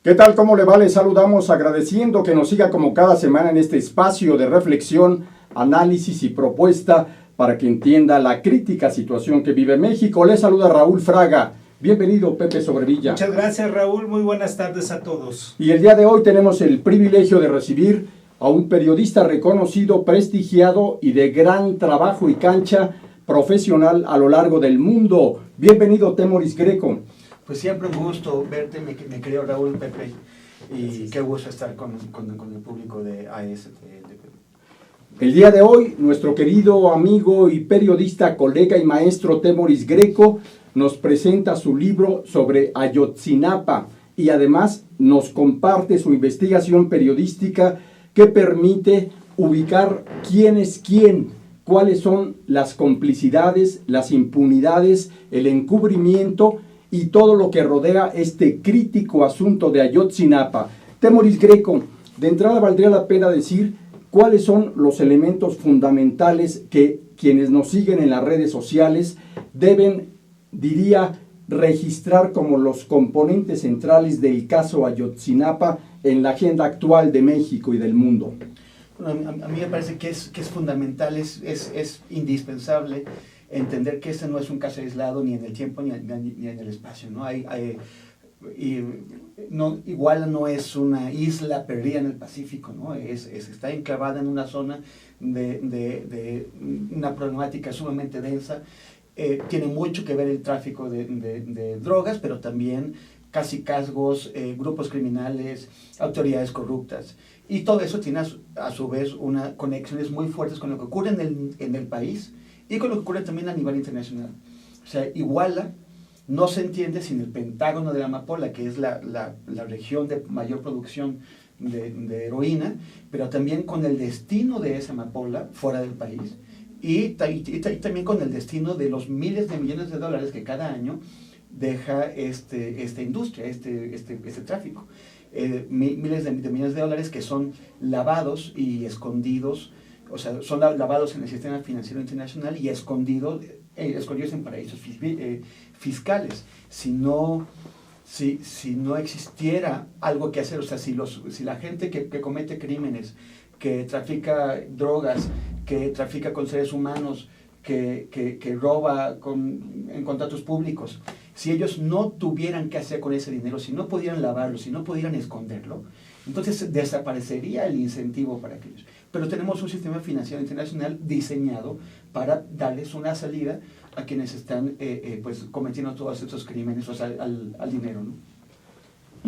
¿Qué tal? ¿Cómo le va? Les saludamos agradeciendo que nos siga como cada semana en este espacio de reflexión, análisis y propuesta para que entienda la crítica situación que vive México. Les saluda Raúl Fraga. Bienvenido, Pepe Sobrevilla. Muchas gracias, Raúl. Muy buenas tardes a todos. Y el día de hoy tenemos el privilegio de recibir a un periodista reconocido, prestigiado y de gran trabajo y cancha profesional a lo largo del mundo. Bienvenido, Temoris Greco. Pues siempre un gusto verte, mi querido Raúl, Pepe, y qué gusto estar con el público de AS. El día de hoy, nuestro querido amigo y periodista, colega y maestro Temoris Greco nos presenta su libro sobre Ayotzinapa y además nos comparte su investigación periodística que permite ubicar quién es quién, cuáles son las complicidades, las impunidades, el encubrimiento y todo lo que rodea este crítico asunto de Ayotzinapa. Temoris Greco, de entrada valdría la pena decir cuáles son los elementos fundamentales que quienes nos siguen en las redes sociales deben, diría, registrar como los componentes centrales del caso Ayotzinapa en la agenda actual de México y del mundo. Bueno, a mí me parece que es fundamental, es indispensable entender que este no es un caso aislado ni en el tiempo ni en el espacio, ¿no? Iguala no es una isla perdida en el Pacífico, ¿no? Está enclavada en una zona de una problemática sumamente densa. Tiene mucho que ver el tráfico de drogas, pero también cacicazgos, grupos criminales, autoridades corruptas. Y todo eso tiene a su vez conexiones muy fuertes con lo que ocurre en el país y con lo que ocurre también a nivel internacional. O sea, Iguala no se entiende sin el Pentágono de la Amapola, que es la región de mayor producción de heroína, pero también con el destino de esa amapola fuera del país y también con el destino de los miles de millones de dólares que cada año deja esta industria, este tráfico. Miles de millones de dólares que son lavados y escondidos, o sea, son lavados en el sistema financiero internacional y escondidos en paraísos fiscales. Si no existiera algo que hacer, o sea, si la gente que comete crímenes, que trafica drogas, que trafica con seres humanos, que roba en contratos públicos, si ellos no tuvieran qué hacer con ese dinero, si no pudieran lavarlo, si no pudieran esconderlo, entonces desaparecería el incentivo para aquellos. Pero tenemos un sistema financiero internacional diseñado para darles una salida a quienes están pues cometiendo todos estos crímenes, o sea, al dinero, ¿no?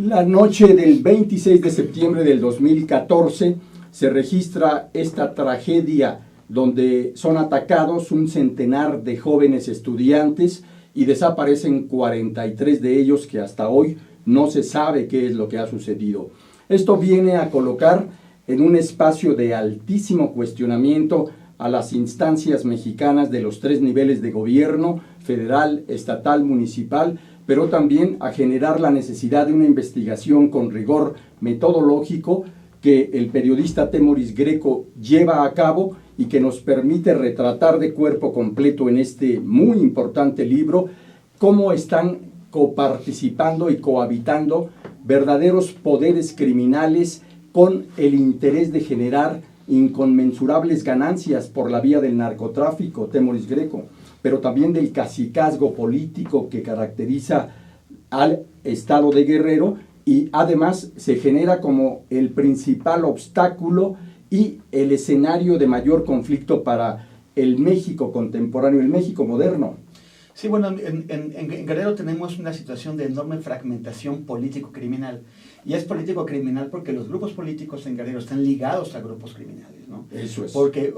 La noche del 26 de septiembre del 2014 se registra esta tragedia donde son atacados un centenar de jóvenes estudiantes y desaparecen 43 de ellos que hasta hoy no se sabe qué es lo que ha sucedido. Esto viene a colocar en un espacio de altísimo cuestionamiento a las instancias mexicanas de los tres niveles de gobierno, federal, estatal, municipal, pero también a generar la necesidad de una investigación con rigor metodológico que el periodista Temoris Greco lleva a cabo y que nos permite retratar de cuerpo completo en este muy importante libro cómo están coparticipando y cohabitando verdaderos poderes criminales con el interés de generar inconmensurables ganancias por la vía del narcotráfico, Temoris Greco, pero también del cacicazgo político que caracteriza al estado de Guerrero y además se genera como el principal obstáculo y el escenario de mayor conflicto para el México contemporáneo, el México moderno. Sí, bueno, en Guerrero tenemos una situación de enorme fragmentación político-criminal. Y es político-criminal porque los grupos políticos en Guerrero están ligados a grupos criminales, ¿no? Eso es. Porque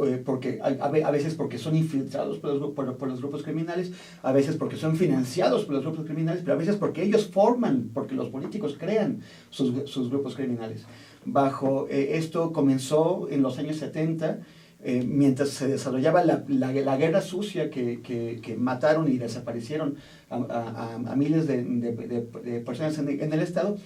a veces porque son infiltrados por los grupos criminales, a veces porque son financiados por los grupos criminales, pero a veces porque ellos porque los políticos crean sus grupos criminales. Esto comenzó en los años 70, mientras se desarrollaba la guerra sucia que mataron y desaparecieron a miles de personas en el estado,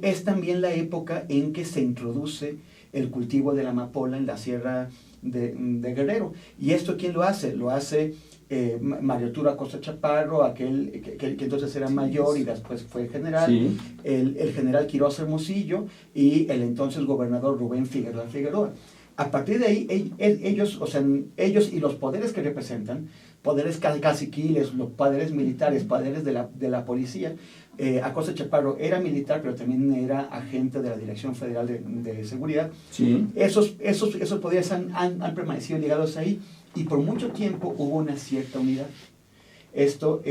es también la época en que se introduce el cultivo de la amapola en la sierra de Guerrero. ¿Y esto quién lo hace? Lo hace Mario Arturo Acosta Chaparro, aquel que entonces era mayor y después fue general, Sí. el general Quiroz Hermosillo y el entonces gobernador Rubén Figueroa. A partir de ahí, ellos y los poderes que representan, poderes caciquiles, los poderes militares, poderes de la policía. Acosta Chaparro era militar, pero también era agente de la Dirección Federal de Seguridad. Sí. Esos poderes han permanecido ligados ahí y por mucho tiempo hubo una cierta unidad. Esto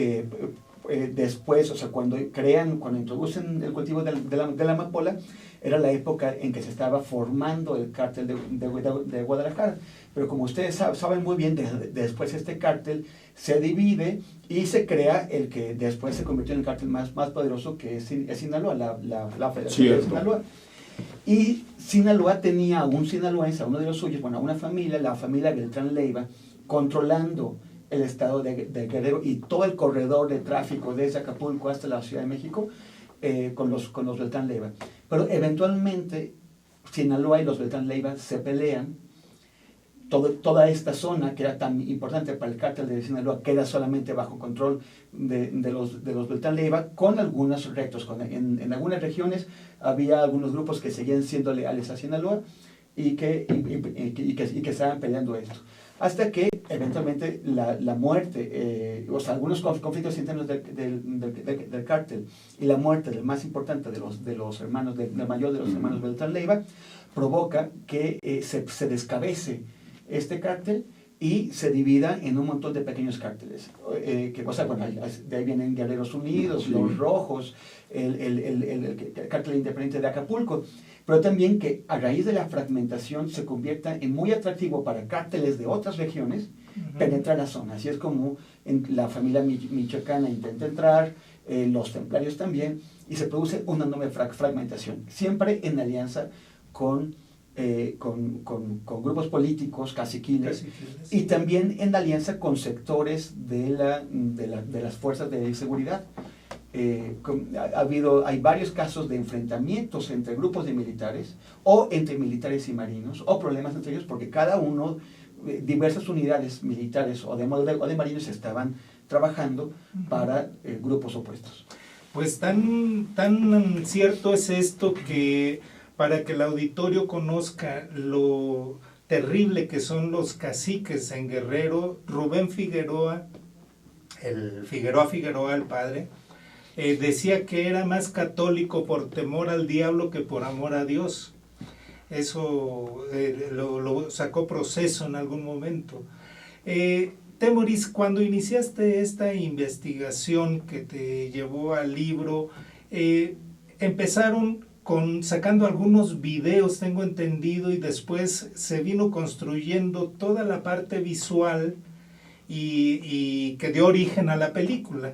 después, cuando introducen el cultivo de la amapola, era la época en que se estaba formando el cártel de Guadalajara. Pero como ustedes saben muy bien, después este cártel se divide y se crea el que después se convirtió en el cártel más poderoso, que es Sinaloa, la Federación de Sinaloa. Y Sinaloa tenía a un sinaloense, a uno de los suyos, a una familia, la familia Beltrán Leiva, controlando el estado de Guerrero y todo el corredor de tráfico desde Acapulco hasta la Ciudad de México, con los Beltrán Leiva. Pero eventualmente Sinaloa y los Beltrán Leiva se pelean. Toda esta zona que era tan importante para el cártel de Sinaloa queda solamente bajo control de los Beltrán Leiva, con algunos retos. En algunas regiones había algunos grupos que seguían siendo leales a Sinaloa y que estaban peleando esto. Hasta que eventualmente la muerte, algunos conflictos internos del cártel y la muerte del más importante de los hermanos, del mayor de los hermanos Beltrán Leiva, provoca que se descabece este cártel y se divida en un montón de pequeños cárteles. De ahí vienen Guerreros Unidos, sí, los Rojos, el cártel independiente de Acapulco, pero también que a raíz de la fragmentación se convierta en muy atractivo para cárteles de otras regiones penetrar la zona. Así es como la familia michoacana intenta entrar, los templarios también, y se produce una enorme fragmentación, siempre en alianza con grupos políticos, caciquiles, y también en alianza con sectores de las fuerzas de seguridad. Hay varios casos de enfrentamientos entre grupos de militares, o entre militares y marinos, o problemas entre ellos, porque cada uno, diversas unidades militares o de marinos estaban trabajando para grupos opuestos. Pues tan cierto es esto que, para que el auditorio conozca lo terrible que son los caciques en Guerrero, Rubén Figueroa, el padre, decía que era más católico por temor al diablo que por amor a Dios. Eso lo sacó Proceso en algún momento. Temoris, cuando iniciaste esta investigación que te llevó al libro, empezaron sacando algunos videos, tengo entendido, y después se vino construyendo toda la parte visual y que dio origen a la película.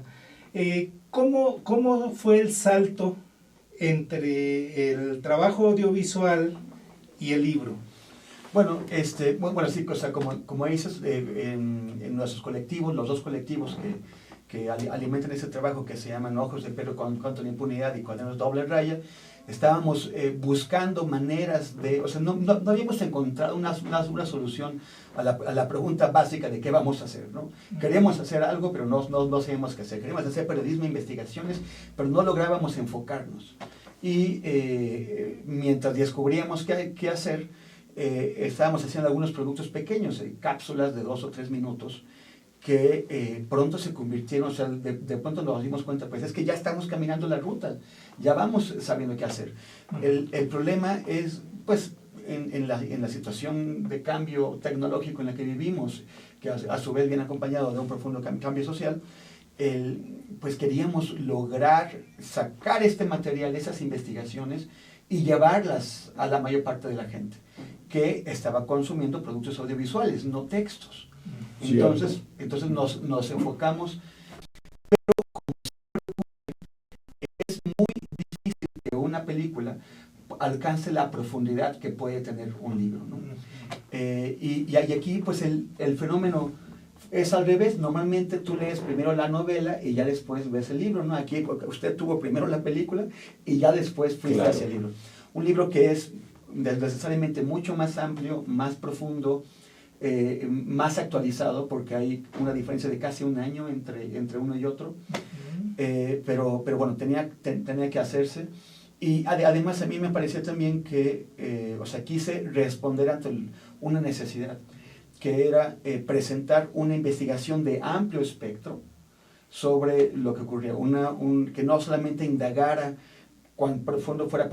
¿Cómo fue el salto entre el trabajo audiovisual y el libro? Bueno, sí, como dices, en nuestros colectivos, los dos colectivos que alimentan ese trabajo, que se llaman Ojos de Perro contra la Impunidad y Cuadernos Doble Raya, estábamos buscando maneras no habíamos encontrado una solución a la pregunta básica de qué vamos a hacer, ¿no? Queríamos hacer algo, pero no sabíamos qué hacer. Queríamos hacer periodismo, investigaciones, pero no lográbamos enfocarnos. Y mientras descubríamos qué hacer, estábamos haciendo algunos productos pequeños, cápsulas de 2 o 3 minutos, que pronto se convirtieron, de pronto nos dimos cuenta, pues es que ya estamos caminando la ruta, ya vamos sabiendo qué hacer. El problema es, pues, en la situación de cambio tecnológico en la que vivimos, que a su vez viene acompañado de un profundo cambio social, pues queríamos lograr sacar este material, esas investigaciones, y llevarlas a la mayor parte de la gente que estaba consumiendo productos audiovisuales, no textos. Entonces nos enfocamos, pero es muy difícil que una película alcance la profundidad que puede tener un libro, ¿no? Y aquí pues el fenómeno es al revés. Normalmente tú lees primero la novela y ya después ves el libro, ¿no? Aquí usted tuvo primero la película y ya después fuiste hacia el libro. Un libro que es necesariamente mucho más amplio, más profundo, más actualizado, porque hay una diferencia de casi un año entre uno y otro. Pero bueno, tenía que hacerse. Y además a mí me parecía también que, quise responder ante una necesidad, que era presentar una investigación de amplio espectro sobre lo que ocurría, que no solamente indagara cuán profundo fuera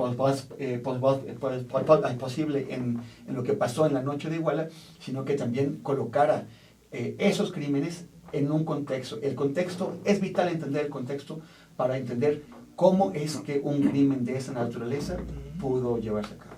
posible en lo que pasó en la noche de Iguala, sino que también colocara esos crímenes en un contexto. El contexto, es vital entender el contexto para entender cómo es que un crimen de esa naturaleza pudo llevarse a cabo.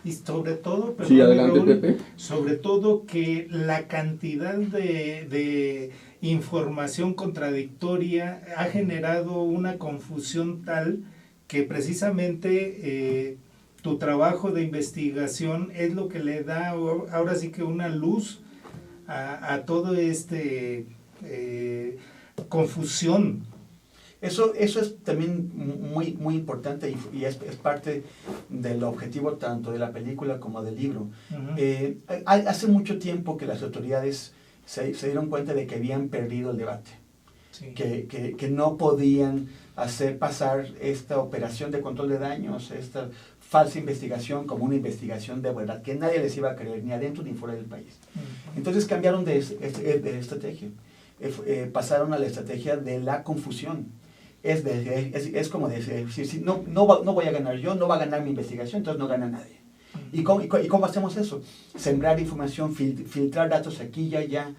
Y sobre todo, sí, adelante, Pepe. Sobre todo que la cantidad de información contradictoria ha generado una confusión tal que precisamente tu trabajo de investigación es lo que le da ahora sí que una luz a todo confusión. Eso es también muy importante y es parte del objetivo tanto de la película como del libro. Uh-huh. Hace mucho tiempo que las autoridades se dieron cuenta de que habían perdido el debate, sí. que no podían hacer pasar esta operación de control de daños, esta falsa investigación como una investigación de verdad, que nadie les iba a creer, ni adentro ni fuera del país. Uh-huh. Entonces cambiaron de estrategia, pasaron a la estrategia de la confusión. Es como decir, si no voy a ganar yo, no va a ganar mi investigación, entonces no gana nadie. ¿Y cómo hacemos eso? Sembrar información, filtrar datos aquí y allá,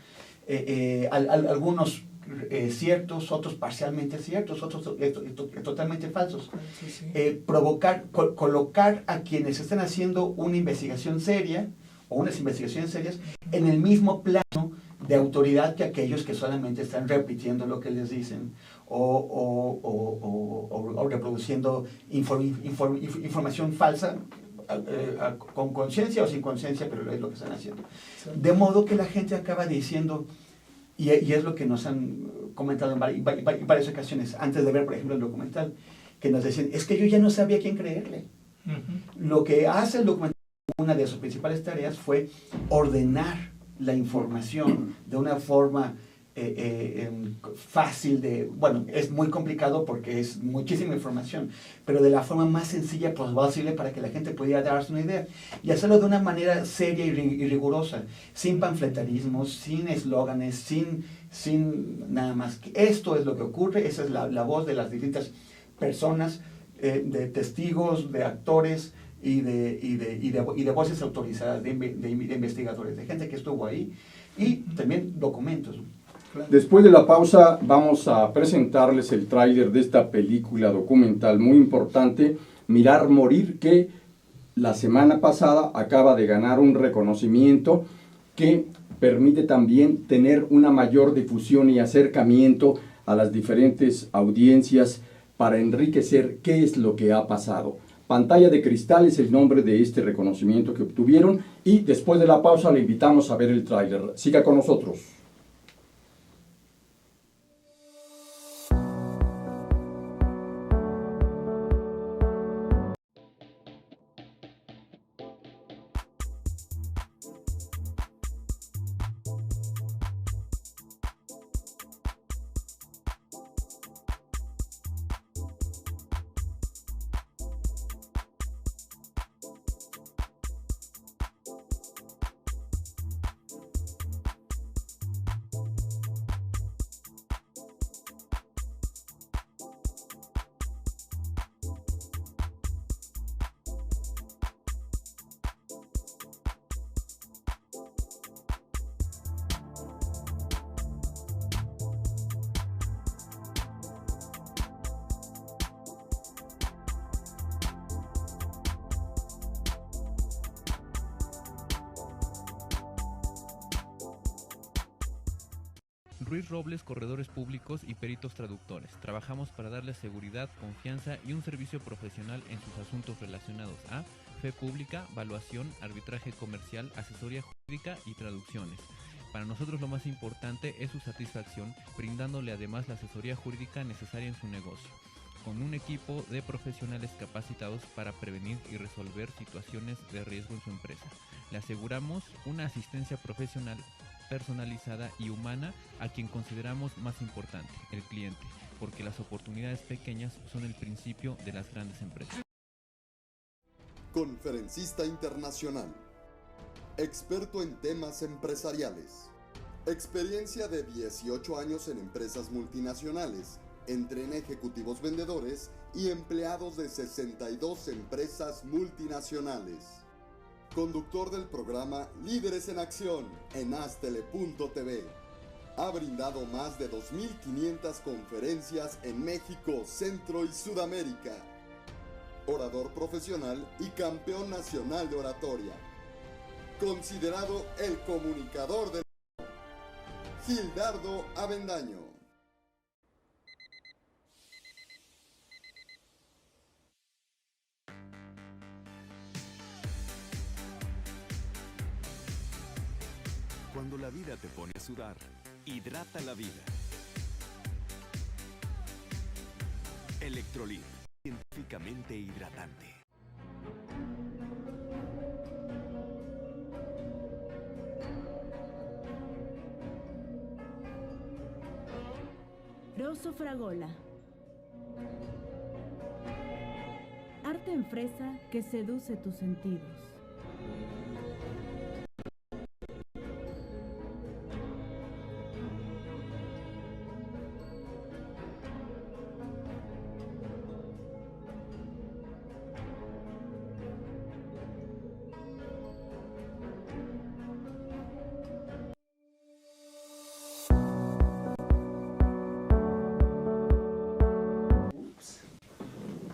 algunos ciertos, otros parcialmente ciertos, otros totalmente falsos. Sí, sí. Colocar a quienes están haciendo una investigación seria o unas investigaciones serias en el mismo plano de autoridad que aquellos que solamente están repitiendo lo que les dicen o reproduciendo información falsa con conciencia o sin conciencia, pero es lo que están haciendo. De modo que la gente acaba diciendo, y es lo que nos han comentado en varias ocasiones, antes de ver, por ejemplo, el documental, que nos decían, es que yo ya no sabía a quién creerle. Uh-huh. Lo que hace el documental, una de sus principales tareas fue ordenar la información de una forma fácil es muy complicado porque es muchísima información, pero de la forma más sencilla posible para que la gente pudiera darse una idea y hacerlo de una manera seria y rigurosa, sin panfletarismos, sin eslóganes, sin nada más. Esto es lo que ocurre, esa es la voz de las distintas personas, de testigos, de actores y de voces autorizadas, de investigadores, de gente que estuvo ahí y también documentos. Después de la pausa vamos a presentarles el tráiler de esta película documental muy importante, Mirar Morir, que la semana pasada acaba de ganar un reconocimiento que permite también tener una mayor difusión y acercamiento a las diferentes audiencias para enriquecer qué es lo que ha pasado. Pantalla de Cristal es el nombre de este reconocimiento que obtuvieron y después de la pausa le invitamos a ver el tráiler. Siga con nosotros. Ruiz Robles, corredores públicos y peritos traductores. Trabajamos para darles seguridad, confianza y un servicio profesional en sus asuntos relacionados a fe pública, valuación, arbitraje comercial, asesoría jurídica y traducciones. Para nosotros lo más importante es su satisfacción, brindándole además la asesoría jurídica necesaria en su negocio. con un equipo de profesionales capacitados para prevenir y resolver situaciones de riesgo en su empresa. Le aseguramos una asistencia profesional personalizada y humana a quien consideramos más importante, el cliente, porque las oportunidades pequeñas son el principio de las grandes empresas. Conferencista internacional, experto en temas empresariales, experiencia de 18 años en empresas multinacionales, entrena ejecutivos vendedores y empleados de 62 empresas multinacionales. Conductor del programa Líderes en Acción en Astele.tv. Ha brindado más de 2.500 conferencias en México, Centro y Sudamérica. Orador profesional y campeón nacional de oratoria. Considerado el comunicador del Gildardo Avendaño. Cuando la vida te pone a sudar, hidrata la vida. Electrolit, científicamente hidratante. Rosso Fragola. Arte en fresa que seduce tus sentidos.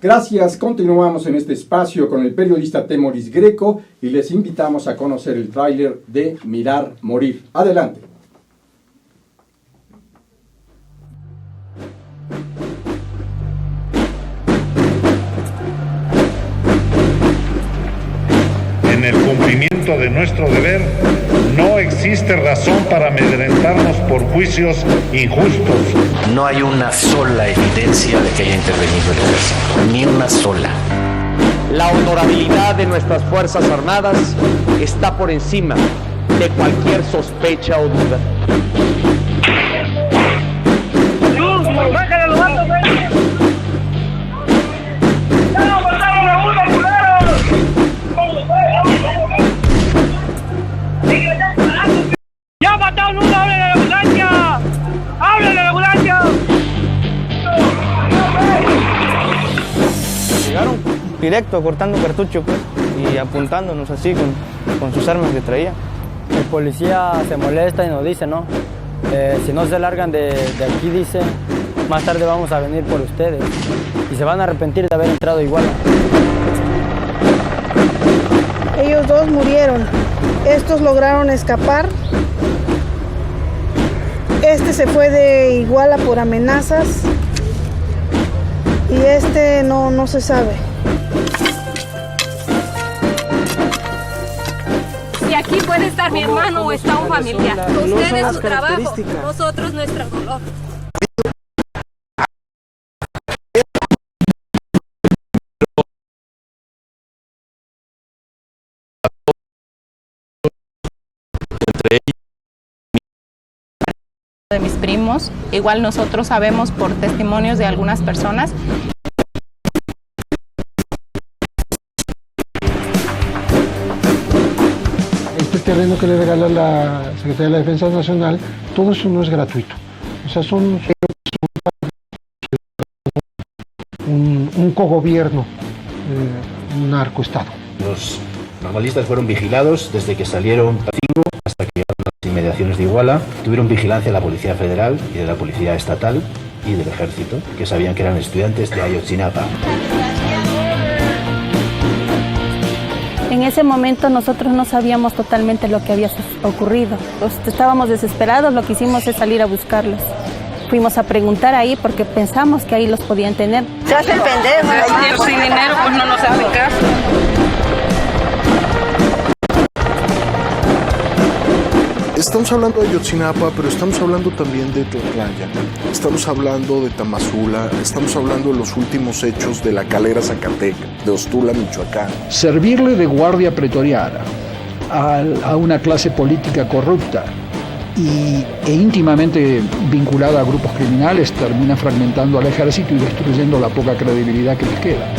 Gracias, continuamos en este espacio con el periodista Temoris Greco y les invitamos a conocer el tráiler de Mirar Morir. Adelante. En el cumplimiento de nuestro deber, no existe razón para amedrentarnos por juicios injustos. No hay una sola evidencia de que haya intervenido el ejército, ni una sola. La honorabilidad de nuestras Fuerzas Armadas está por encima de cualquier sospecha o duda. ¡Bájale los vatos, ¡ya mataron a uno, culeros! ¡Ya mataron a uno! ¡Háblenle a la ambulancia! ¡Háblenle a la ambulancia! Llegaron directo cortando cartucho, pues, y apuntándonos así con sus armas que traía. El policía se molesta y nos dice, ¿no? Si no se largan de aquí, dice, más tarde vamos a venir por ustedes. Y se van a arrepentir de haber entrado a Iguala. Ellos dos murieron. Estos lograron escapar. Este se fue de Iguala por amenazas. Y este no se sabe. Y aquí puede estar mi hermano o está un familiar. Ustedes su trabajo, nosotros nuestro dolor. De mis primos, igual nosotros sabemos por testimonios de algunas personas. Este terreno que le regala la Secretaría de la Defensa Nacional, todo eso no es gratuito. O sea, son un cogobierno, un narcoestado. Los normalistas fueron vigilados desde que salieron a Cingo hasta que llegaron a las inmediaciones de Iguala. Tuvieron vigilancia de la Policía Federal y de la Policía Estatal y del Ejército, que sabían que eran estudiantes de Ayotzinapa. En ese momento nosotros no sabíamos totalmente lo que había ocurrido. Estábamos desesperados, lo que hicimos es salir a buscarlos. Fuimos a preguntar ahí porque pensamos que ahí los podían tener. Se hacen pendejos. Sin dinero pues no nos hacen caso. Estamos hablando de Ayotzinapa, pero estamos hablando también de Tlatlaya, estamos hablando de Tamazula, estamos hablando de los últimos hechos de La Calera, Zacatecas, de Ostula, Michoacán. Servirle de guardia pretoriana a una clase política corrupta e íntimamente vinculada a grupos criminales termina fragmentando al ejército y destruyendo la poca credibilidad que les queda.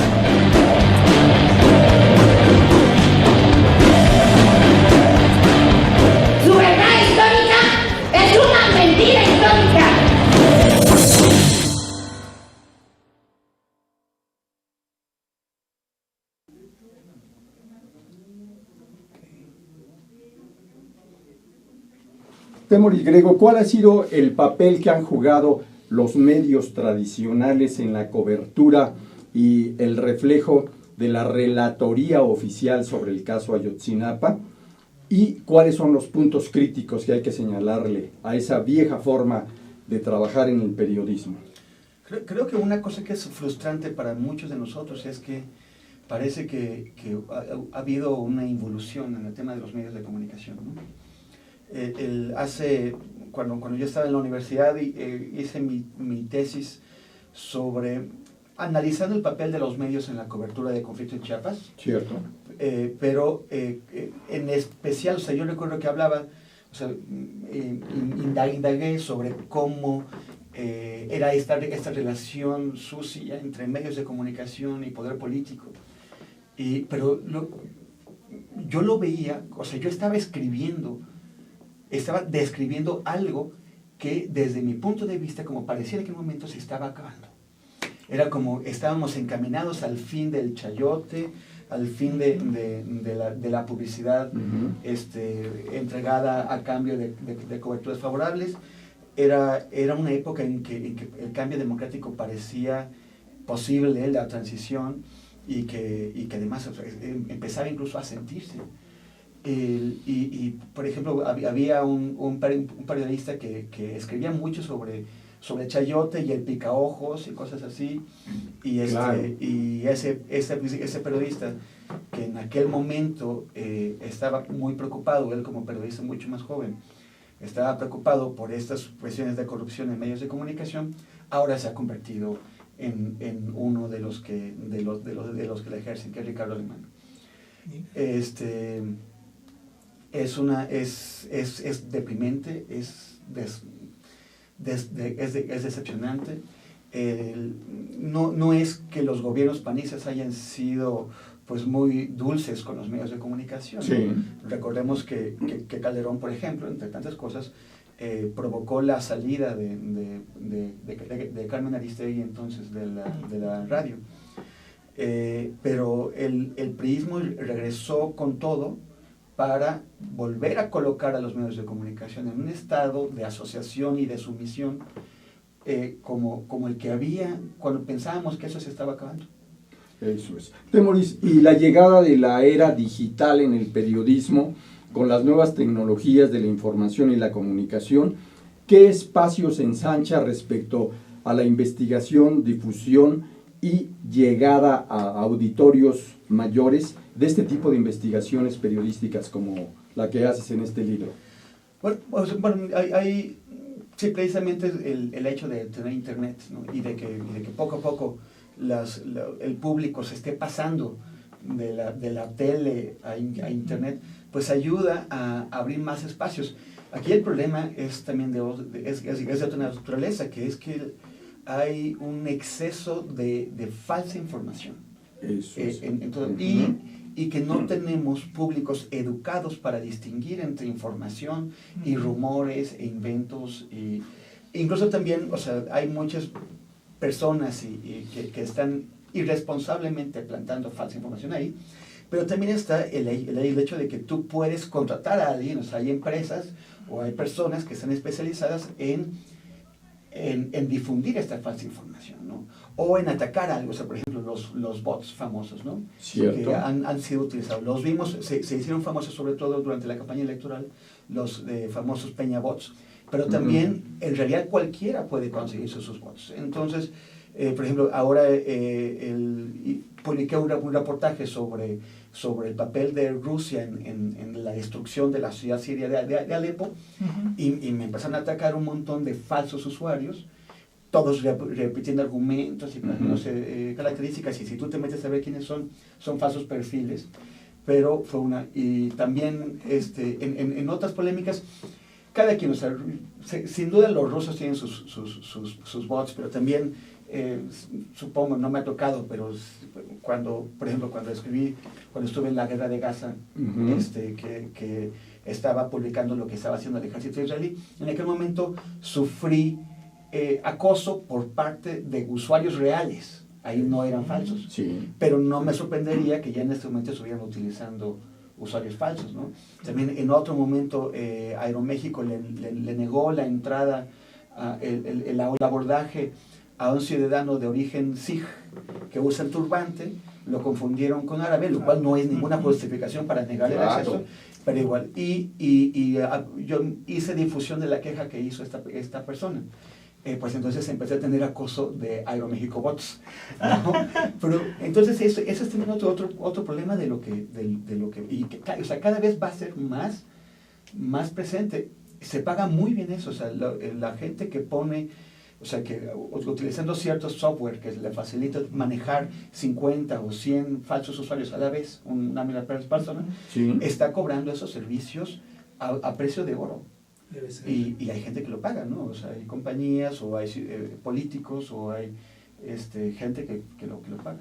Temoris Grego, ¿cuál ha sido el papel que han jugado los medios tradicionales en la cobertura y el reflejo de la relatoría oficial sobre el caso Ayotzinapa? ¿Y cuáles son los puntos críticos que hay que señalarle a esa vieja forma de trabajar en el periodismo? Creo que una cosa que es frustrante para muchos de nosotros es que parece que ha habido una involución en el tema de los medios de comunicación, ¿no? Cuando yo estaba en la universidad hice mi tesis sobre analizando el papel de los medios en la cobertura de conflicto en Chiapas. Cierto. Pero en especial, o sea, yo recuerdo que hablaba, o sea, indagué sobre cómo era esta relación sucia entre medios de comunicación y poder político. Pero yo lo veía, o sea, yo estaba describiendo algo que desde mi punto de vista, como parecía en aquel momento, se estaba acabando. Era como estábamos encaminados al fin del chayote, al fin de la publicidad entregada a cambio de coberturas favorables. Era una época en que el cambio democrático parecía posible, la transición, y que además empezaba incluso a sentirse. Por ejemplo, había un periodista que escribía mucho sobre chayote y el picaojos y cosas así, y ese periodista, que en aquel momento estaba muy preocupado, él como periodista mucho más joven, estaba preocupado por estas cuestiones de corrupción en medios de comunicación, ahora se ha convertido en uno de los que la ejercen, que es Ricardo Alemán. Es deprimente, es decepcionante. No es que los gobiernos panistas hayan sido pues muy dulces con los medios de comunicación. Sí. Recordemos que Calderón, por ejemplo, entre tantas cosas, provocó la salida de Carmen Aristegui, entonces de la radio. Pero el priismo regresó con todo para volver a colocar a los medios de comunicación en un estado de asociación y de sumisión como el que había cuando pensábamos que eso se estaba acabando. Eso es. Temoris, y la llegada de la era digital en el periodismo, con las nuevas tecnologías de la información y la comunicación, ¿qué espacios ensancha respecto a la investigación, difusión y llegada a auditorios mayores de este tipo de investigaciones periodísticas como la que haces en este libro? Bueno, hay sí, precisamente el hecho de tener internet, ¿no? y de que poco a poco el público se esté pasando de la tele a internet, pues ayuda a abrir más espacios. Aquí el problema es también de otra naturaleza, que es que hay un exceso de falsa información. Eso es. Y que no tenemos públicos educados para distinguir entre información y rumores e inventos. Incluso también, o sea, hay muchas personas que están irresponsablemente plantando falsa información ahí, pero también está el hecho de que tú puedes contratar a alguien, o sea, hay empresas o hay personas que están especializadas en difundir esta falsa información, ¿no? O en atacar algo, o sea, por ejemplo, los bots famosos, ¿no? Cierto. Que han sido utilizados. Los vimos, se hicieron famosos sobre todo durante la campaña electoral, los famosos Peña bots, pero también en realidad cualquiera puede conseguir sus bots. Entonces, Por ejemplo, ahora publiqué un reportaje sobre el papel de Rusia en la destrucción de la ciudad siria de Alepo, y me empezaron a atacar un montón de falsos usuarios, todos repitiendo argumentos y no sé, características, y si tú te metes a ver quiénes son falsos perfiles. Pero fue y también en otras polémicas, cada quien, o sea, sin duda los rusos tienen sus bots, pero también, supongo, no me ha tocado, pero por ejemplo, cuando estuve en la guerra de Gaza, que estaba publicando lo que estaba haciendo el ejército israelí, en aquel momento sufrí acoso por parte de usuarios reales. Ahí no eran falsos, pero no me sorprendería que ya en este momento estuvieran utilizando usuarios falsos, ¿no? También en otro momento Aeroméxico le negó la entrada, el abordaje a un ciudadano de origen sikh que usa el turbante, lo confundieron con árabe, lo cual no es ninguna justificación para negar el acceso, pero igual. Y yo hice difusión de la queja que hizo esta persona. Pues entonces empecé a tener acoso de Aeroméxico bots, ¿no? Pero entonces eso es también otro problema de lo que o sea, cada vez va a ser más presente. Se paga muy bien eso, o sea, la gente que pone, o sea, que utilizando ciertos software que le facilita manejar 50 o 100 falsos usuarios a la vez, una misma persona, está cobrando esos servicios a precio de oro. Y hay gente que lo paga, ¿no? O sea, hay compañías, o hay políticos, o hay gente que lo paga.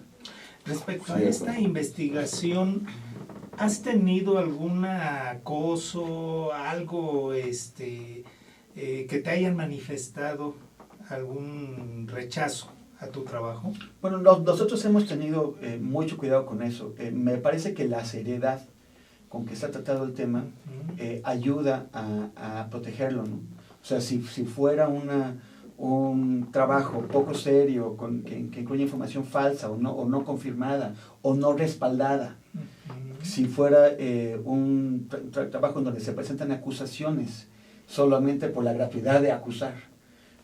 Respecto a esta investigación, ¿has tenido algún acoso, algo que te hayan manifestado, algún rechazo a tu trabajo? Bueno, nosotros hemos tenido mucho cuidado con eso. Me parece que la seriedad con que se ha tratado el tema ayuda a protegerlo, ¿no? O sea, si fuera un trabajo poco serio, que incluye información falsa o no confirmada o no respaldada, si fuera un trabajo en donde se presentan acusaciones solamente por la gratuidad de acusar,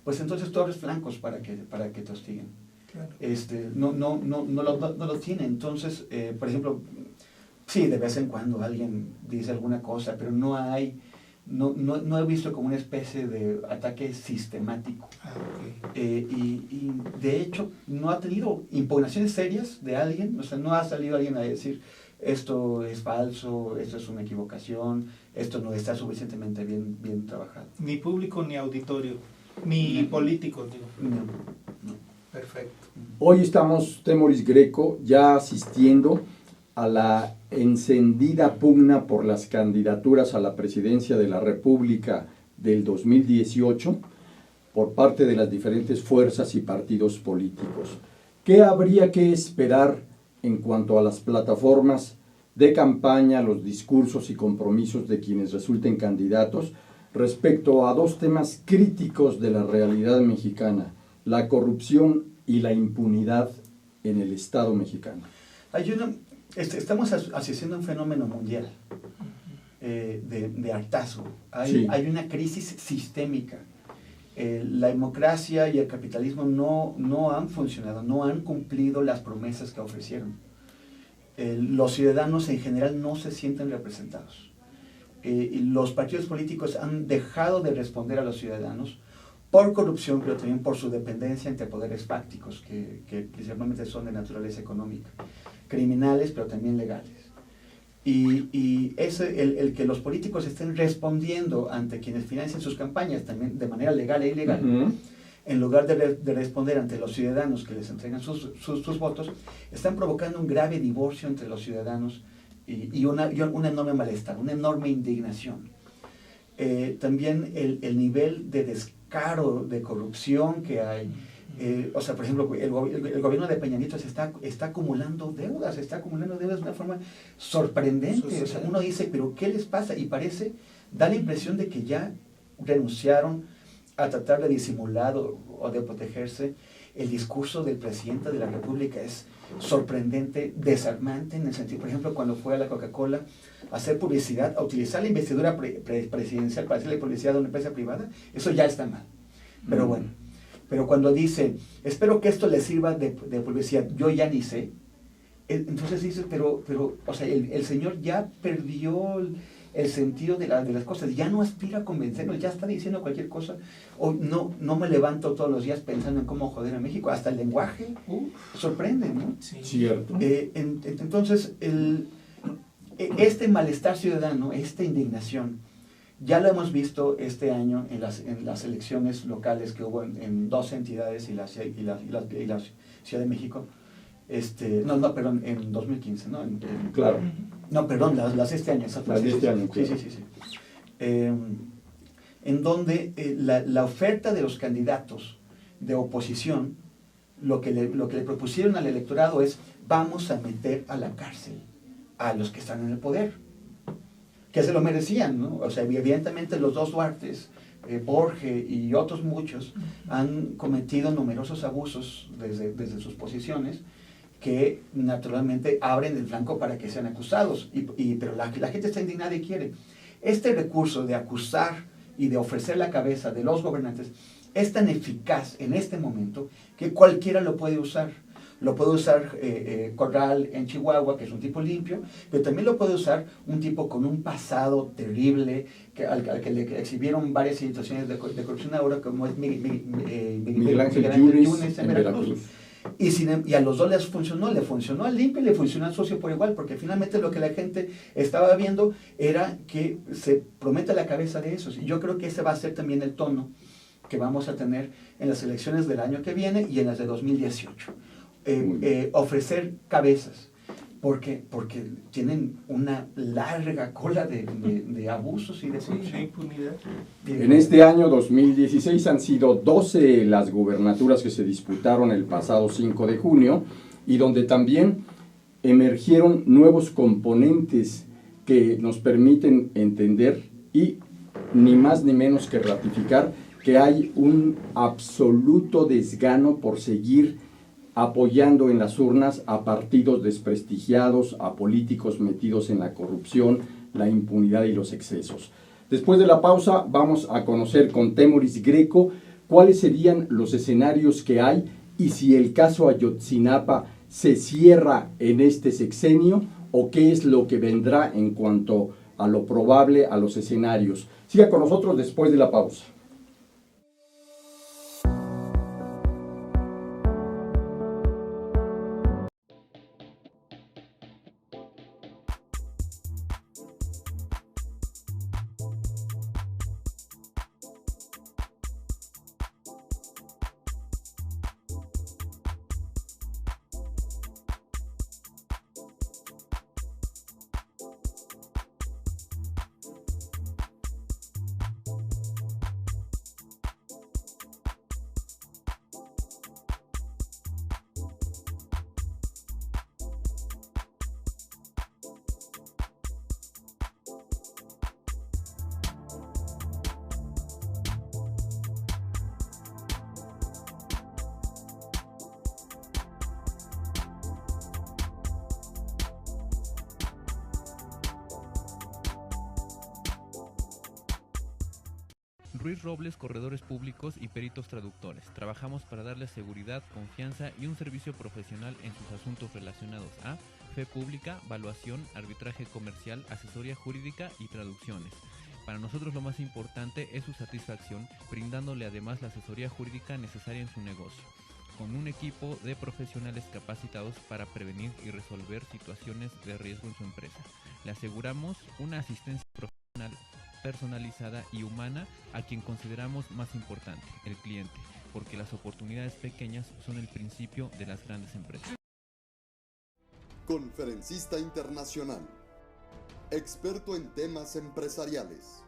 pues entonces tú abres flancos para que te hostiguen. Claro. No lo tiene. Entonces, por ejemplo, sí, de vez en cuando alguien dice alguna cosa, pero no he visto como una especie de ataque sistemático. Y de hecho no ha tenido impugnaciones serias de alguien, o sea, no ha salido alguien a decir esto es falso, esto es una equivocación, esto no está suficientemente bien trabajado. Ni público ni auditorio, ni político, digo. No. Perfecto. Hoy estamos, Temoris Greco, ya asistiendo a la encendida pugna por las candidaturas a la presidencia de la República del 2018 por parte de las diferentes fuerzas y partidos políticos. ¿Qué habría que esperar en cuanto a las plataformas de campaña, los discursos y compromisos de quienes resulten candidatos respecto a dos temas críticos de la realidad mexicana: la corrupción y la impunidad en el Estado mexicano? Estamos asistiendo a un fenómeno mundial de hartazgo. Hay una crisis sistémica. La democracia y el capitalismo no han funcionado, no han cumplido las promesas que ofrecieron. Los ciudadanos en general no se sienten representados. Y los partidos políticos han dejado de responder a los ciudadanos por corrupción, pero también por su dependencia entre poderes fácticos, que principalmente son de naturaleza económica, criminales, pero también legales. Y el que los políticos estén respondiendo ante quienes financian sus campañas, también de manera legal e ilegal, en lugar de responder ante los ciudadanos que les entregan sus votos, están provocando un grave divorcio entre los ciudadanos y un enorme malestar, una enorme indignación. También el nivel de descaro, de corrupción que hay. O sea, por ejemplo, el gobierno de Peña Nieto está acumulando deudas de una forma sorprendente. O sea, uno dice, pero ¿qué les pasa? Y da la impresión de que ya renunciaron a tratar de disimular o de protegerse. El discurso del presidente de la República es sorprendente, desarmante, en el sentido, por ejemplo, cuando fue a la Coca-Cola a hacer publicidad, a utilizar la investidura presidencial para hacerle publicidad a una empresa privada, eso ya está mal. Pero bueno. Pero cuando dice, espero que esto le sirva de publicidad, yo ya ni sé, entonces dice, pero o sea, el señor ya perdió el sentido de las cosas, ya no aspira a convencernos, ya está diciendo cualquier cosa, o no me levanto todos los días pensando en cómo joder a México, hasta el lenguaje sorprende, ¿no? Sí. Cierto. Entonces, este malestar ciudadano, esta indignación, ya lo hemos visto este año en las elecciones locales que hubo en dos entidades y la Ciudad de México. Perdón, en 2015, ¿no? Claro. No, perdón, las de este año. Las de este año, sí, claro. sí. En donde la oferta de los candidatos de oposición, lo que le propusieron al electorado es, vamos a meter a la cárcel a los que están en el poder, que se lo merecían, ¿no? O sea, evidentemente los dos Duartes, Borge y otros muchos, han cometido numerosos abusos desde sus posiciones, que naturalmente abren el flanco para que sean acusados, pero la gente está indignada y quiere. Este recurso de acusar y de ofrecer la cabeza de los gobernantes es tan eficaz en este momento que cualquiera lo puede usar. Lo puede usar Corral en Chihuahua, que es un tipo limpio, pero también lo puede usar un tipo con un pasado terrible, al que le exhibieron varias situaciones de corrupción ahora, como es Miguel Ángel Yunes en Veracruz. Y a los dos les funcionó, le funcionó al limpio y le funcionó al socio por igual, porque finalmente lo que la gente estaba viendo era que se promete la cabeza de esos. Y yo creo que ese va a ser también el tono que vamos a tener en las elecciones del año que viene y en las de 2018. Ofrecer cabezas, porque tienen una larga cola de abusos y de impunidad. En este año 2016 han sido 12 las gubernaturas que se disputaron el pasado 5 de junio y donde también emergieron nuevos componentes que nos permiten entender y ni más ni menos que ratificar que hay un absoluto desgano por seguir apoyando en las urnas a partidos desprestigiados, a políticos metidos en la corrupción, la impunidad y los excesos. Después de la pausa vamos a conocer con Temoris Greco cuáles serían los escenarios que hay y si el caso Ayotzinapa se cierra en este sexenio o qué es lo que vendrá en cuanto a lo probable, a los escenarios. Siga con nosotros después de la pausa. Ruiz Robles, corredores públicos y peritos traductores. Trabajamos para darles seguridad, confianza y un servicio profesional en sus asuntos relacionados a fe pública, valuación, arbitraje comercial, asesoría jurídica y traducciones. Para nosotros lo más importante es su satisfacción, brindándole además la asesoría jurídica necesaria en su negocio, con un equipo de profesionales capacitados para prevenir y resolver situaciones de riesgo en su empresa. Le aseguramos una asistencia profesional personalizada y humana a quien consideramos más importante, el cliente, porque las oportunidades pequeñas son el principio de las grandes empresas. Conferencista internacional, experto en temas empresariales,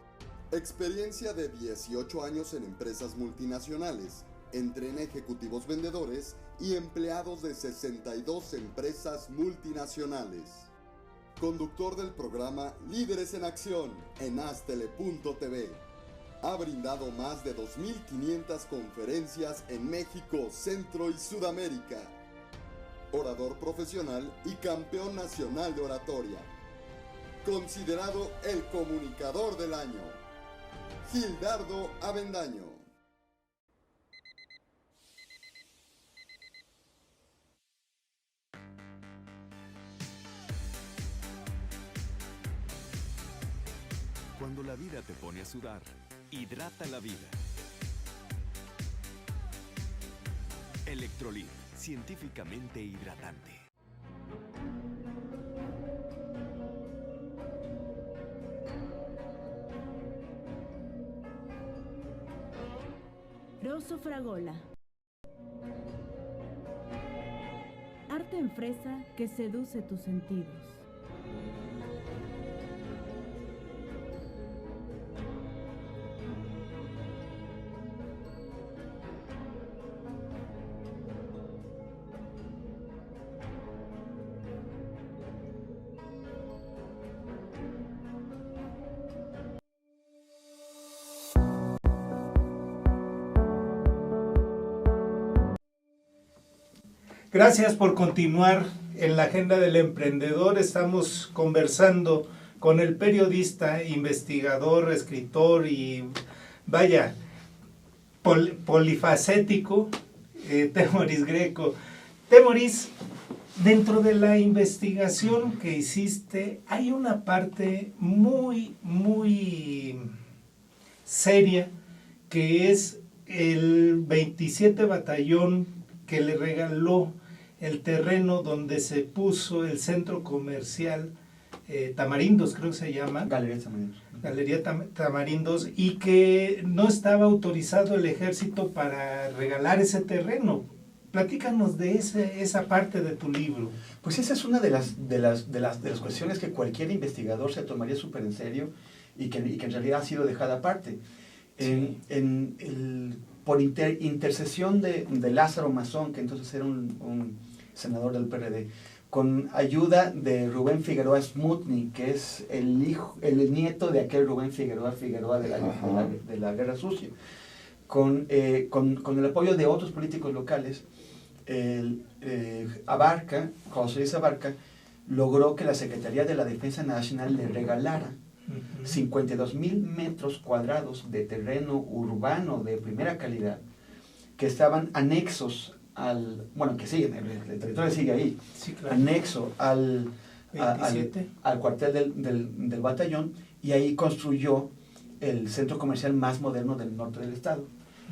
experiencia de 18 años en empresas multinacionales, entre ejecutivos vendedores y empleados de 62 empresas multinacionales. Conductor del programa Líderes en Acción en Astele.tv. Ha brindado más de 2.500 conferencias en México, Centro y Sudamérica. Orador profesional y campeón nacional de oratoria. Considerado el comunicador del año. Gildardo Avendaño. Cuando la vida te pone a sudar, hidrata la vida. Electrolit, científicamente hidratante. Rosso Fragola. Arte en fresa que seduce tus sentidos. Gracias por continuar en la agenda del emprendedor. Estamos conversando con el periodista, investigador, escritor y vaya, polifacético, Temoris Greco. Temoris, dentro de la investigación que hiciste hay una parte muy seria que es el 27 Batallón que le regaló el terreno donde se puso el centro comercial Tamarindos, creo que se llama. Galería Tamarindos, y que no estaba autorizado el ejército para regalar ese terreno. Platícanos de esa parte de tu libro. Pues esa es una de las cuestiones que cualquier investigador se tomaría súper en serio y que en realidad ha sido dejada aparte. Sí. Por intercesión de Lázaro Mazón, que entonces era un senador del PRD, con ayuda de Rubén Figueroa Smutny, que es el nieto de aquel Rubén Figueroa de la Guerra Sucia, con el apoyo de otros políticos locales, José Luis Abarca, logró que la Secretaría de la Defensa Nacional le regalara 52,000 metros cuadrados de terreno urbano de primera calidad que estaban anexos que siguen, el territorio sigue ahí, sí, claro, anexo al cuartel del batallón, y ahí construyó el centro comercial más moderno del norte del estado,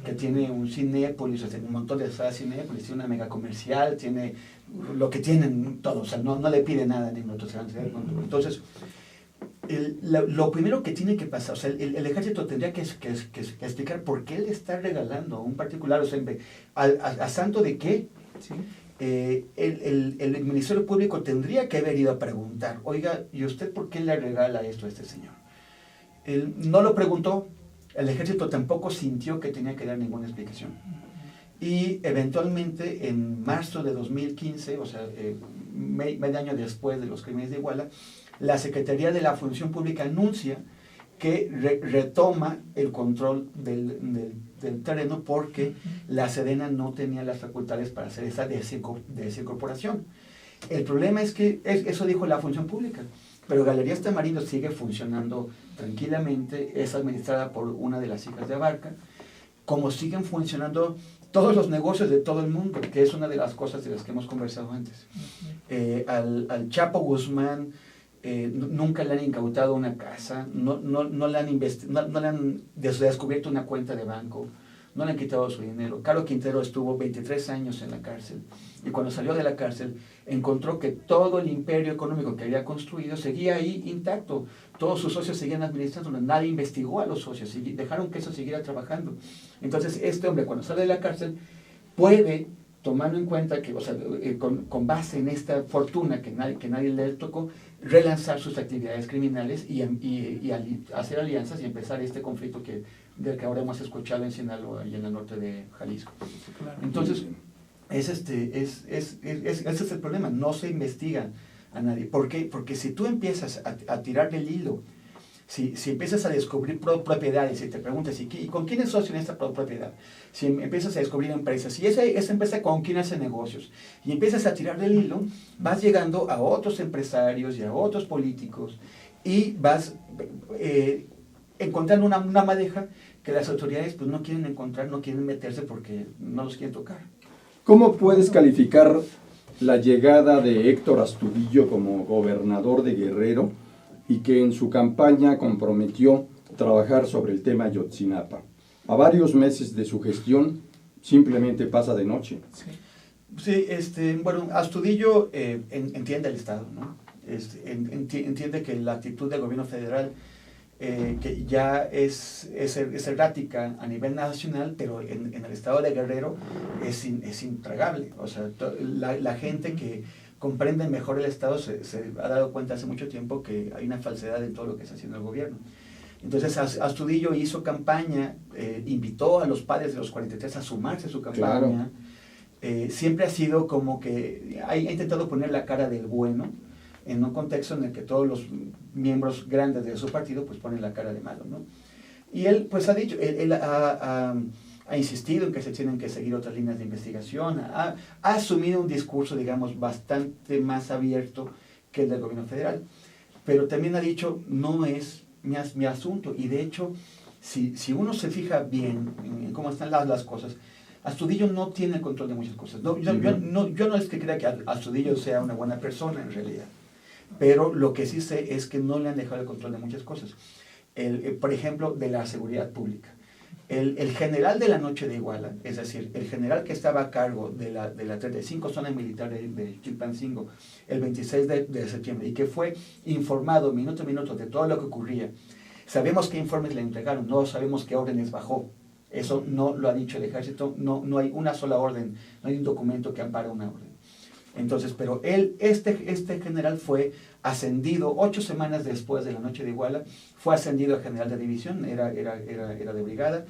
que tiene un Cinépolis, tiene un montón de salas Cinépolis, tiene una mega comercial, tiene lo que tienen todos, o sea, no le pide nada a ningún otro. Entonces, lo primero que tiene que pasar, o sea, el ejército tendría que explicar por qué le está regalando un particular, o sea, ¿a santo de qué? Sí. El Ministerio Público tendría que haber ido a preguntar, oiga, ¿y usted por qué le regala esto a este señor? Él no lo preguntó, el ejército tampoco sintió que tenía que dar ninguna explicación. Y eventualmente, en marzo de 2015, o sea, medio año después de los crímenes de Iguala, la Secretaría de la Función Pública anuncia que retoma el control del terreno porque la Sedena no tenía las facultades para hacer esa desincorporación. El problema es que eso dijo la Función Pública, pero Galerías Tamarindos sigue funcionando tranquilamente, es administrada por una de las hijas de Abarca, como siguen funcionando todos los negocios de todo el mundo, que es una de las cosas de las que hemos conversado antes. Al Chapo Guzmán nunca le han incautado una casa, no le han descubierto una cuenta de banco, no le han quitado su dinero. Caro Quintero estuvo 23 años en la cárcel, y cuando salió de la cárcel encontró que todo el imperio económico que había construido seguía ahí intacto. Todos sus socios seguían administrando, nadie investigó a los socios y dejaron que eso siguiera trabajando. Entonces este hombre, cuando sale de la cárcel, puede, tomando en cuenta que, o sea, con base en esta fortuna que nadie le tocó, relanzar sus actividades criminales y hacer alianzas y empezar este conflicto del que ahora hemos escuchado en Sinaloa y en el norte de Jalisco. Claro. Entonces, ese es el problema, no se investiga a nadie. ¿Por qué? Porque si tú empiezas a tirar del hilo, si empiezas a descubrir propiedades y te preguntas, ¿y con quién es socio en esta propiedad? Si empiezas a descubrir empresas, y esa empresa con quién hace negocios, y empiezas a tirar del hilo, vas llegando a otros empresarios y a otros políticos, y vas encontrando una madeja que las autoridades pues no quieren encontrar, no quieren meterse porque no los quieren tocar. ¿Cómo puedes calificar la llegada de Héctor Astudillo como gobernador de Guerrero y que en su campaña comprometió trabajar sobre el tema Ayotzinapa. A varios meses de su gestión, simplemente pasa de noche. Sí, bueno, Astudillo entiende el Estado, ¿no? Entiende que la actitud del gobierno federal, que ya es errática a nivel nacional, pero en el estado de Guerrero es intragable. O sea, la gente que comprende mejor el Estado se ha dado cuenta hace mucho tiempo que hay una falsedad en todo lo que está haciendo el gobierno. Entonces Astudillo hizo campaña, invitó a los padres de los 43 a sumarse a su campaña. Claro. Siempre ha sido como que ha intentado poner la cara del bueno en un contexto en el que todos los miembros grandes de su partido pues ponen la cara de malo, ¿no? Y él pues ha dicho, él ha insistido en que se tienen que seguir otras líneas de investigación, ha asumido un discurso, digamos, bastante más abierto que el del gobierno federal, pero también ha dicho, no es mi asunto, y de hecho, si uno se fija bien en cómo están las cosas, Astudillo no tiene el control de muchas cosas. No, yo no es que crea que Astudillo sea una buena persona en realidad, pero lo que sí sé es que no le han dejado el control de muchas cosas. Por ejemplo, de la seguridad pública. El general de la noche de Iguala, es decir, el general que estaba a cargo de la 35 zona militar de Chilpancingo el 26 de septiembre y que fue informado minuto a minuto de todo lo que ocurría. Sabemos qué informes le entregaron, no sabemos qué órdenes bajó. Eso no lo ha dicho el ejército, no hay una sola orden, no hay un documento que ampara una orden. Entonces, pero este general fue ascendido 8 semanas después de la noche de Iguala, fue ascendido a general de división, era de brigada.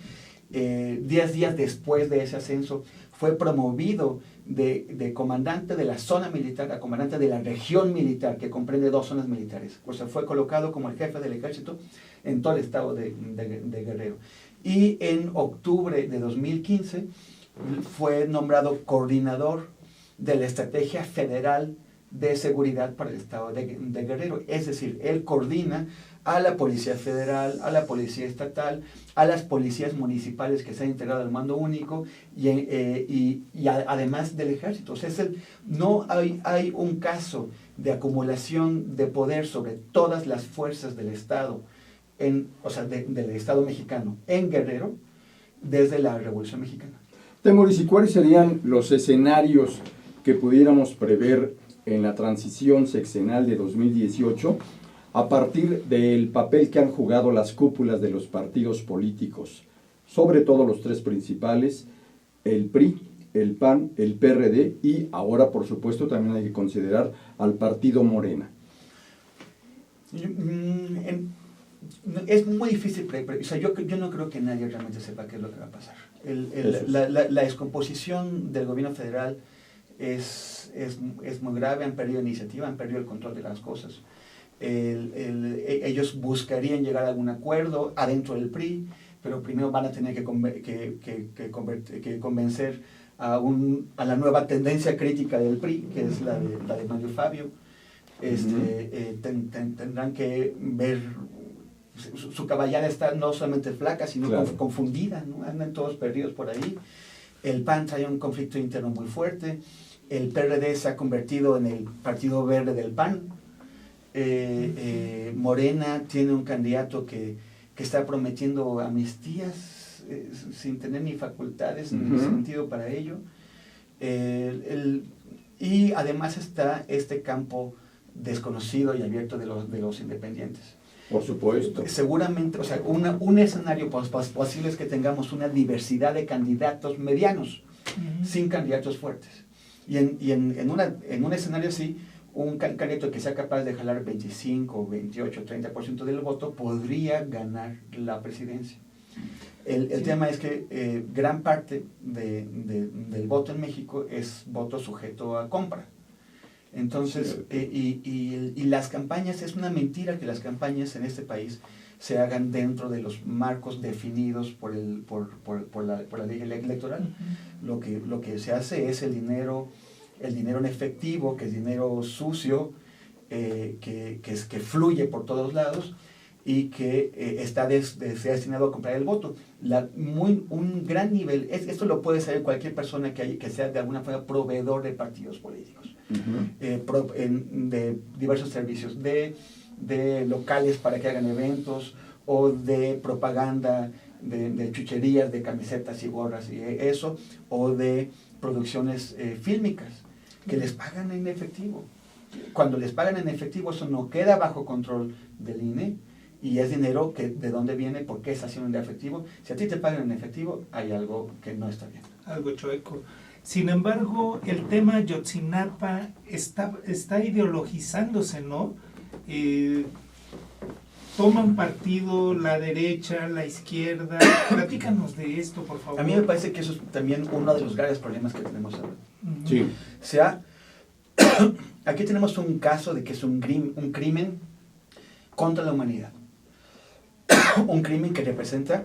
10 días después de ese ascenso fue promovido de comandante de la zona militar a comandante de la región militar, que comprende 2 zonas militares. O sea, fue colocado como el jefe del ejército en todo el estado de Guerrero. Y en octubre de 2015 fue nombrado coordinador de la Estrategia Federal de Seguridad para el Estado de Guerrero. Es decir, él coordina a la Policía Federal, a la Policía Estatal, a las policías municipales que se han integrado al mando único y además del ejército. O sea, no hay un caso de acumulación de poder sobre todas las fuerzas del Estado, del Estado mexicano en Guerrero desde la Revolución Mexicana. Temoris, ¿y cuáles serían los escenarios que pudiéramos prever en la transición sexenal de 2018 a partir del papel que han jugado las cúpulas de los partidos políticos, sobre todo los 3 principales, el PRI, el PAN, el PRD y ahora, por supuesto, también hay que considerar al partido Morena? Es muy difícil, o sea, yo no creo que nadie realmente sepa qué es lo que va a pasar. La descomposición del gobierno federal es muy grave, han perdido iniciativa, han perdido el control de las cosas. Ellos buscarían llegar a algún acuerdo adentro del PRI, pero primero van a tener que convencer a la nueva tendencia crítica del PRI, que es la de Mario Fabio. Tendrán que ver, su caballada está no solamente flaca, sino confundida, ¿no? Andan todos perdidos por ahí. El PAN trae un conflicto interno muy fuerte. El PRD se ha convertido en el partido verde del PAN. Morena tiene un candidato que está prometiendo amnistías sin tener ni facultades ni sentido para ello. Y además está este campo desconocido y abierto de los independientes. Por supuesto. Seguramente, o sea, un escenario posible es que tengamos una diversidad de candidatos medianos, sin candidatos fuertes. Y en un escenario así, un candidato que sea capaz de jalar 25, 28, 30% del voto podría ganar la presidencia. El tema es que gran parte del voto en México es voto sujeto a compra. Entonces, y las campañas, es una mentira que las campañas en este país se hagan dentro de los marcos definidos por la ley electoral. Lo que se hace es el dinero en efectivo, que es dinero sucio, que fluye por todos lados y que está destinado a comprar el voto. Un gran nivel, esto lo puede saber cualquier persona que sea de alguna forma proveedor de partidos políticos, de diversos servicios, de de locales para que hagan eventos o de propaganda de chucherías, de camisetas y gorras y eso, o de producciones fílmicas que les pagan en efectivo. Cuando les pagan en efectivo, eso no queda bajo control del INE y es dinero que de dónde viene, por qué está haciendo en efectivo. Si a ti te pagan en efectivo, hay algo que no está bien. Algo chueco. Sin embargo, el tema Ayotzinapa está ideologizándose, ¿no? Toman partido la derecha, la izquierda. Platícanos de esto, por favor. A mí me parece que eso es también uno de los graves problemas que tenemos ahora. Sí. O sea, aquí tenemos un caso de que es un crimen contra la humanidad. Un crimen que representa,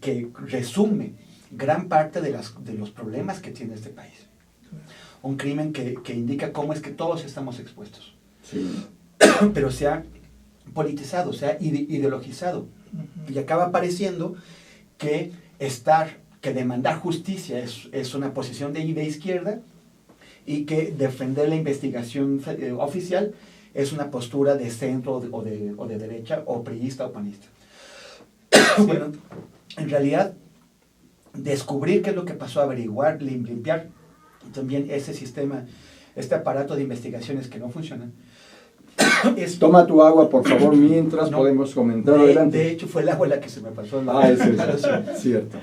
que resume gran parte de los problemas que tiene este país. Un crimen que indica cómo es que todos estamos expuestos. Sí. Pero se ha politizado, se ha ideologizado. Y acaba pareciendo que demandar justicia es una posición de izquierda y que defender la investigación oficial es una postura de centro o de derecha, o priista o panista. Bueno, en realidad, descubrir qué es lo que pasó, averiguar, limpiar también ese sistema, este aparato de investigaciones que no funcionan. Toma tu agua, por favor, mientras podemos comentar. Adelante. De hecho, fue el agua la que se me pasó. Es cierto.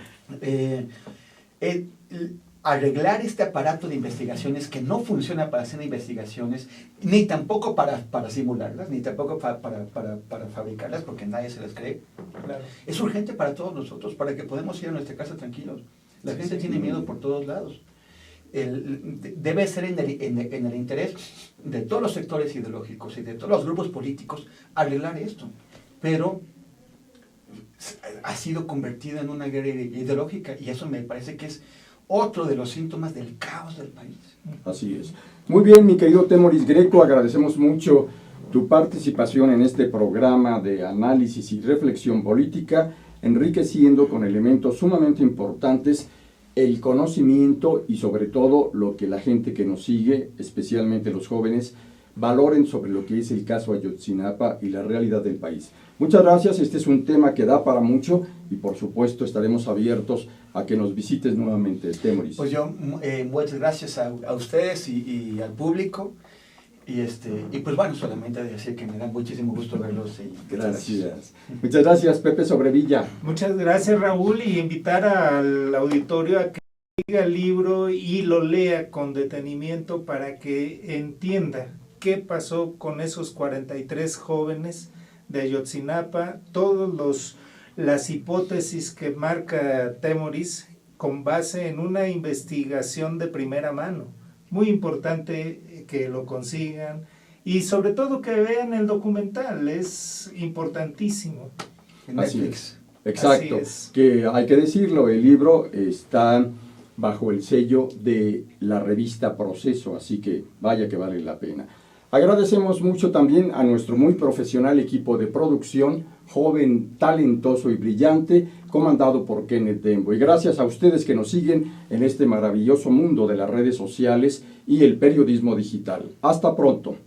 Arreglar este aparato de investigaciones que no funciona para hacer investigaciones, ni tampoco para simularlas, ni tampoco para fabricarlas, porque nadie se las cree. Claro. Es urgente para todos nosotros, para que podamos ir a nuestra casa tranquilos. La gente tiene miedo por todos lados. Debe ser en el interés de todos los sectores ideológicos y de todos los grupos políticos arreglar esto. Pero ha sido convertida en una guerra ideológica y eso me parece que es otro de los síntomas del caos del país. Así es. Muy bien, mi querido Temoris Greco, agradecemos mucho tu participación en este programa de análisis y reflexión política, enriqueciendo con elementos sumamente importantes el conocimiento y sobre todo lo que la gente que nos sigue, especialmente los jóvenes, valoren sobre lo que es el caso Ayotzinapa y la realidad del país. Muchas gracias, este es un tema que da para mucho y por supuesto estaremos abiertos a que nos visites nuevamente, Temoris. Pues yo, muchas gracias a ustedes y al público y pues bueno, solamente decir que me da muchísimo gusto verlos. Gracias. Muchas gracias, Pepe Sobrevilla. Muchas gracias, Raúl, y invitar al auditorio a que leia el libro y lo lea con detenimiento para que entienda qué pasó con esos 43 jóvenes de Ayotzinapa, todas las hipótesis que marca Temoris con base en una investigación de primera mano. Muy importante que lo consigan y sobre todo que vean el documental, es importantísimo. Así es. Exacto, que hay que decirlo, el libro está bajo el sello de la revista Proceso, así que vaya que vale la pena. Agradecemos mucho también a nuestro muy profesional equipo de producción, joven, talentoso y brillante, comandado por Kenneth Dembo. Y gracias a ustedes que nos siguen en este maravilloso mundo de las redes sociales y el periodismo digital. Hasta pronto.